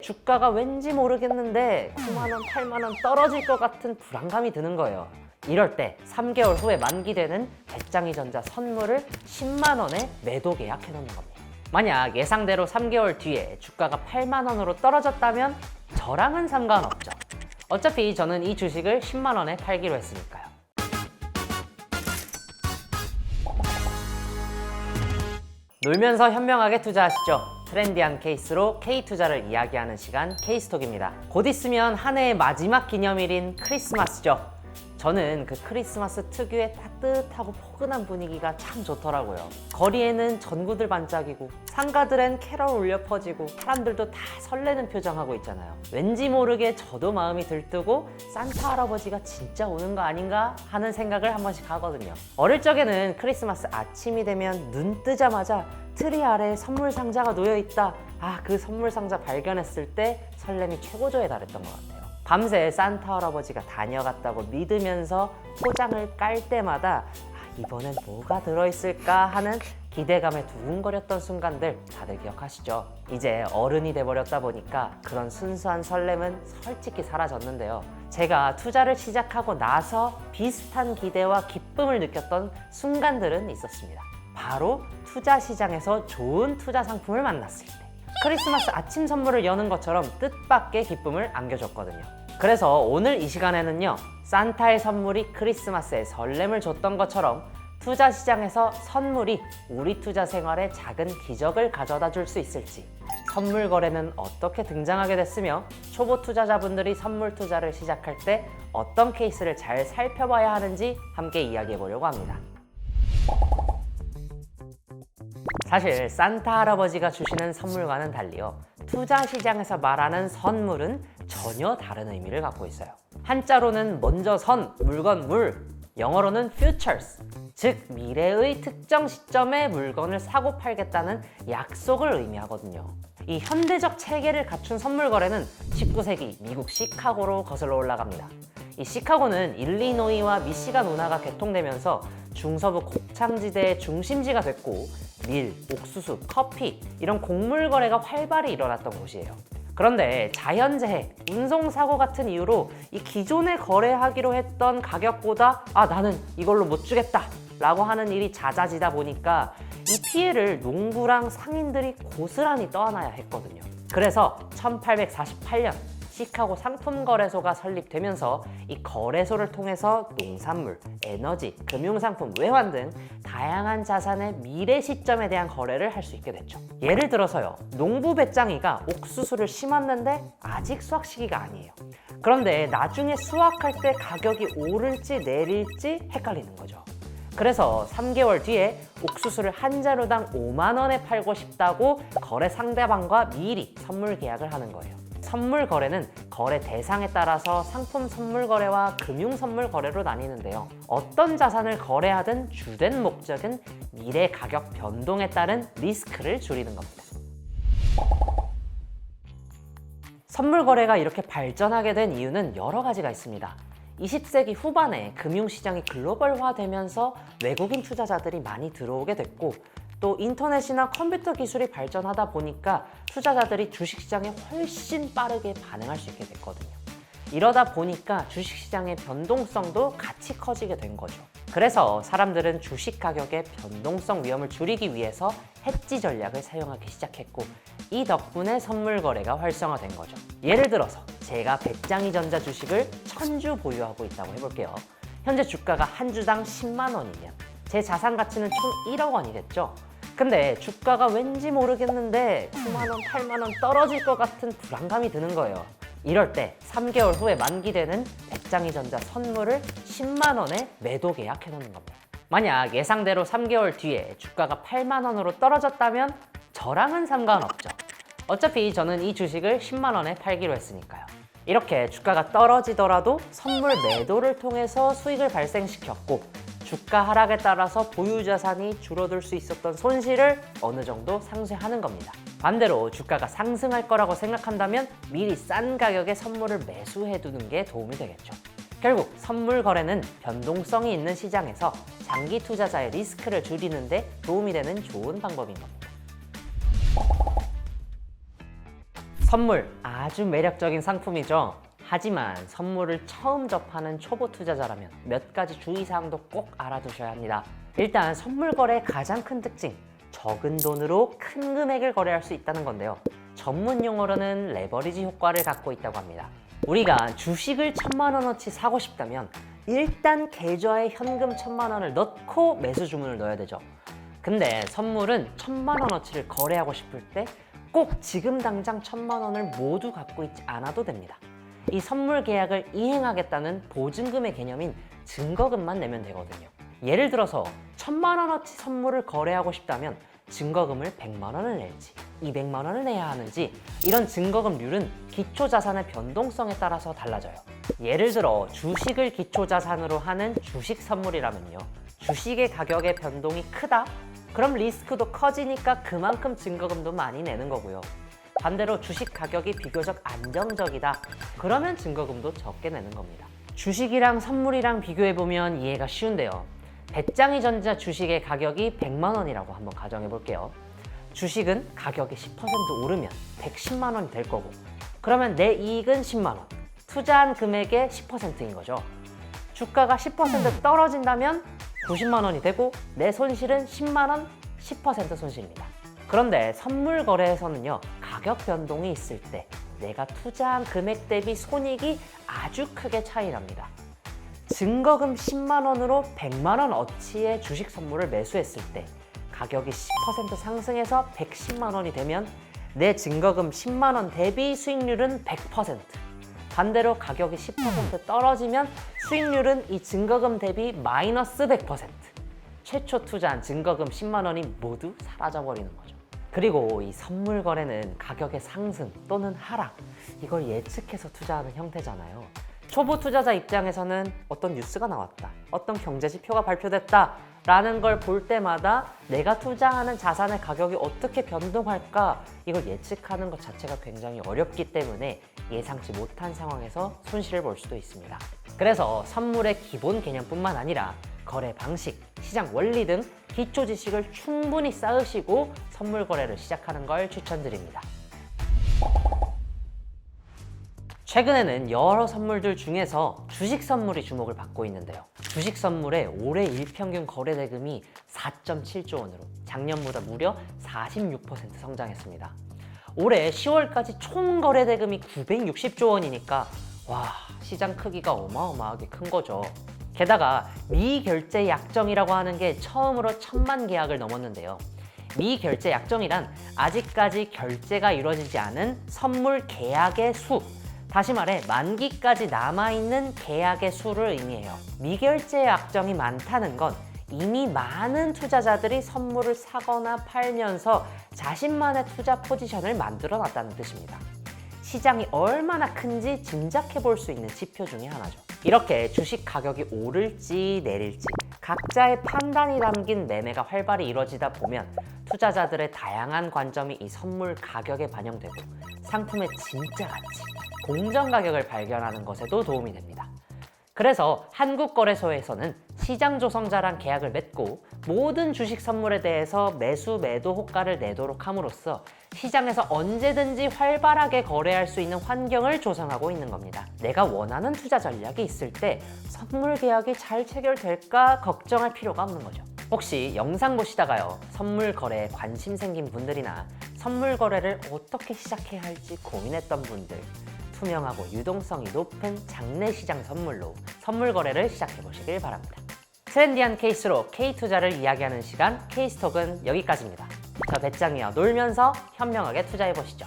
주가가 왠지 모르겠는데 9만원, 8만원 떨어질 것 같은 불안감이 드는 거예요. 이럴 때 3개월 후에 만기되는 배짱이전자 선물을 10만원에 매도 계약해 놓는 겁니다. 만약 예상대로 3개월 뒤에 주가가 8만원으로 떨어졌다면 저랑은 상관없죠. 어차피 저는 이 주식을 10만원에 팔기로 했으니까요. 놀면서 현명하게 투자하시죠. 트렌디한 케이스로 K투자를 이야기하는 시간 K스톡입니다. 곧 있으면 한 해의 마지막 기념일인 크리스마스죠. 저는 그 크리스마스 특유의 따뜻하고 포근한 분위기가 참 좋더라고요. 거리에는 전구들 반짝이고 상가들엔 캐럴 울려 퍼지고 사람들도 다 설레는 표정하고 있잖아요. 왠지 모르게 저도 마음이 들뜨고 산타 할아버지가 진짜 오는 거 아닌가 하는 생각을 한 번씩 하거든요. 어릴 적에는 크리스마스 아침이 되면 눈 뜨자마자 트리 아래에 선물 상자가 놓여 있다. 그 선물 상자 발견했을 때 설렘이 최고조에 달했던 것 같아요. 밤새 산타 할아버지가 다녀갔다고 믿으면서 포장을 깔 때마다 이번엔 뭐가 들어있을까 하는 기대감에 두근거렸던 순간들 다들 기억하시죠? 이제 어른이 돼버렸다 보니까 그런 순수한 설렘은 솔직히 사라졌는데요. 제가 투자를 시작하고 나서 비슷한 기대와 기쁨을 느꼈던 순간들은 있었습니다. 바로 투자 시장에서 좋은 투자 상품을 만났을 때. 크리스마스 아침 선물을 여는 것처럼 뜻밖의 기쁨을 안겨줬거든요. 그래서 오늘 이 시간에는요, 산타의 선물이 크리스마스에 설렘을 줬던 것처럼 투자 시장에서 선물이 우리 투자 생활에 작은 기적을 가져다 줄 수 있을지, 선물 거래는 어떻게 등장하게 됐으며 초보 투자자분들이 선물 투자를 시작할 때 어떤 케이스를 잘 살펴봐야 하는지 함께 이야기해 보려고 합니다. 사실 산타 할아버지가 주시는 선물과는 달리요, 투자 시장에서 말하는 선물은 전혀 다른 의미를 갖고 있어요. 한자로는 먼저 선, 물건, 물, 영어로는 futures, 즉 미래의 특정 시점에 물건을 사고 팔겠다는 약속을 의미하거든요. 이 현대적 체계를 갖춘 선물 거래는 19세기 미국 시카고로 거슬러 올라갑니다. 이 시카고는 일리노이와 미시간 운하가 개통되면서 중서부 곡창지대의 중심지가 됐고, 밀, 옥수수, 커피 이런 곡물 거래가 활발히 일어났던 곳이에요. 그런데 자연재해, 운송사고 같은 이유로 이 기존에 거래하기로 했던 가격보다 나는 이걸로 못 주겠다 라고 하는 일이 잦아지다 보니까 이 피해를 농부랑 상인들이 고스란히 떠안아야 했거든요. 그래서 1848년 시카고 상품거래소가 설립되면서 이 거래소를 통해서 농산물, 에너지, 금융상품, 외환 등 다양한 자산의 미래 시점에 대한 거래를 할 수 있게 됐죠. 예를 들어서요, 농부 배짱이가 옥수수를 심었는데 아직 수확 시기가 아니에요. 그런데 나중에 수확할 때 가격이 오를지 내릴지 헷갈리는 거죠. 그래서 3개월 뒤에 옥수수를 한 자루당 5만 원에 팔고 싶다고 거래 상대방과 미리 선물 계약을 하는 거예요. 선물 거래는 거래 대상에 따라서 상품 선물 거래와 금융 선물 거래로 나뉘는데요. 어떤 자산을 거래하든 주된 목적은 미래 가격 변동에 따른 리스크를 줄이는 겁니다. 선물 거래가 이렇게 발전하게 된 이유는 여러 가지가 있습니다. 20세기 후반에 금융시장이 글로벌화되면서 외국인 투자자들이 많이 들어오게 됐고, 또 인터넷이나 컴퓨터 기술이 발전하다 보니까 투자자들이 주식시장에 훨씬 빠르게 반응할 수 있게 됐거든요. 이러다 보니까 주식시장의 변동성도 같이 커지게 된 거죠. 그래서 사람들은 주식 가격의 변동성 위험을 줄이기 위해서 해지 전략을 사용하기 시작했고, 이 덕분에 선물 거래가 활성화된 거죠. 예를 들어서 제가 배짱이전자 주식을 1000주 보유하고 있다고 해볼게요. 현재 주가가 한 주당 10만 원이면 제 자산 가치는 총 1억 원이 됐죠. 근데 주가가 왠지 모르겠는데 9만원, 8만원 떨어질 것 같은 불안감이 드는 거예요. 이럴 때 3개월 후에 만기되는 배짱이전자 선물을 10만원에 매도 계약해 놓는 겁니다. 만약 예상대로 3개월 뒤에 주가가 8만원으로 떨어졌다면 저랑은 상관없죠. 어차피 저는 이 주식을 10만원에 팔기로 했으니까요. 이렇게 주가가 떨어지더라도 선물 매도를 통해서 수익을 발생시켰고, 주가 하락에 따라서 보유 자산이 줄어들 수 있었던 손실을 어느 정도 상쇄하는 겁니다. 반대로 주가가 상승할 거라고 생각한다면 미리 싼 가격에 선물을 매수해두는 게 도움이 되겠죠. 결국 선물 거래는 변동성이 있는 시장에서 장기 투자자의 리스크를 줄이는 데 도움이 되는 좋은 방법인 겁니다. 선물 아주 매력적인 상품이죠. 하지만 선물을 처음 접하는 초보 투자자라면 몇 가지 주의사항도 꼭 알아두셔야 합니다. 일단 선물 거래의 가장 큰 특징, 적은 돈으로 큰 금액을 거래할 수 있다는 건데요. 전문 용어로는 레버리지 효과를 갖고 있다고 합니다. 우리가 주식을 1,000만 원어치 사고 싶다면 일단 계좌에 현금 1,000만 원을 넣고 매수 주문을 넣어야 되죠. 근데 선물은 1,000만 원어치를 거래하고 싶을 때 꼭 지금 당장 1,000만 원을 모두 갖고 있지 않아도 됩니다. 이 선물 계약을 이행하겠다는 보증금의 개념인 증거금만 내면 되거든요. 예를 들어서 1,000만 원어치 선물을 거래하고 싶다면 증거금을 100만 원을 낼지 200만 원을 내야 하는지 이런 증거금률은 기초자산의 변동성에 따라서 달라져요. 예를 들어 주식을 기초자산으로 하는 주식 선물이라면요. 주식의 가격의 변동이 크다? 그럼 리스크도 커지니까 그만큼 증거금도 많이 내는 거고요. 반대로 주식 가격이 비교적 안정적이다. 그러면 증거금도 적게 내는 겁니다. 주식이랑 선물이랑 비교해보면 이해가 쉬운데요. 배짱이 전자 주식의 가격이 100만 원이라고 한번 가정해 볼게요. 주식은 가격이 10% 오르면 110만 원이 될 거고, 그러면 내 이익은 10만 원, 투자한 금액의 10%인 거죠. 주가가 10% 떨어진다면 90만 원이 되고 내 손실은 10만 원, 10% 손실입니다. 그런데 선물 거래에서는요, 가격 변동이 있을 때 내가 투자한 금액 대비 손익이 아주 크게 차이 납니다. 증거금 10만 원으로 100만 원 어치의 주식 선물을 매수했을 때 가격이 10% 상승해서 110만 원이 되면 내 증거금 10만 원 대비 수익률은 100%. 반대로 가격이 10% 떨어지면 수익률은 이 증거금 대비 마이너스 100%. 최초 투자한 증거금 10만 원이 모두 사라져버리는 거죠. 그리고 이 선물 거래는 가격의 상승 또는 하락, 이걸 예측해서 투자하는 형태잖아요. 초보 투자자 입장에서는 어떤 뉴스가 나왔다, 어떤 경제 지표가 발표됐다 라는 걸 볼 때마다 내가 투자하는 자산의 가격이 어떻게 변동할까, 이걸 예측하는 것 자체가 굉장히 어렵기 때문에 예상치 못한 상황에서 손실을 볼 수도 있습니다. 그래서 선물의 기본 개념뿐만 아니라 거래 방식, 시장 원리 등 기초 지식을 충분히 쌓으시고 선물 거래를 시작하는 걸 추천드립니다. 최근에는 여러 선물들 중에서 주식 선물이 주목을 받고 있는데요. 주식 선물의 올해 일평균 거래 대금이 4.7조 원으로 작년보다 무려 46% 성장했습니다. 올해 10월까지 총 거래 대금이 960조 원이니까 와, 시장 크기가 어마어마하게 큰 거죠. 게다가 미결제 약정이라고 하는 게 처음으로 1,000만 계약을 넘었는데요. 미결제 약정이란 아직까지 결제가 이루어지지 않은 선물 계약의 수, 다시 말해 만기까지 남아있는 계약의 수를 의미해요. 미결제 약정이 많다는 건 이미 많은 투자자들이 선물을 사거나 팔면서 자신만의 투자 포지션을 만들어 놨다는 뜻입니다. 시장이 얼마나 큰지 짐작해 볼 수 있는 지표 중에 하나죠. 이렇게 주식 가격이 오를지 내릴지 각자의 판단이 담긴 매매가 활발히 이루어지다 보면 투자자들의 다양한 관점이 이 선물 가격에 반영되고 상품의 진짜 가치, 공정 가격을 발견하는 것에도 도움이 됩니다. 그래서 한국거래소에서는 시장 조성자랑 계약을 맺고 모든 주식 선물에 대해서 매수 매도 호가를 내도록 함으로써 시장에서 언제든지 활발하게 거래할 수 있는 환경을 조성하고 있는 겁니다. 내가 원하는 투자 전략이 있을 때 선물 계약이 잘 체결될까 걱정할 필요가 없는 거죠. 혹시 영상 보시다가요, 선물 거래에 관심 생긴 분들이나 선물 거래를 어떻게 시작해야 할지 고민했던 분들, 투명하고 유동성이 높은 장내 시장 선물로 선물 거래를 시작해 보시길 바랍니다. 트렌디한 케이스로 K투자를 이야기하는 시간 K스톡은 여기까지입니다. 저 배짱이와 놀면서 현명하게 투자해 보시죠.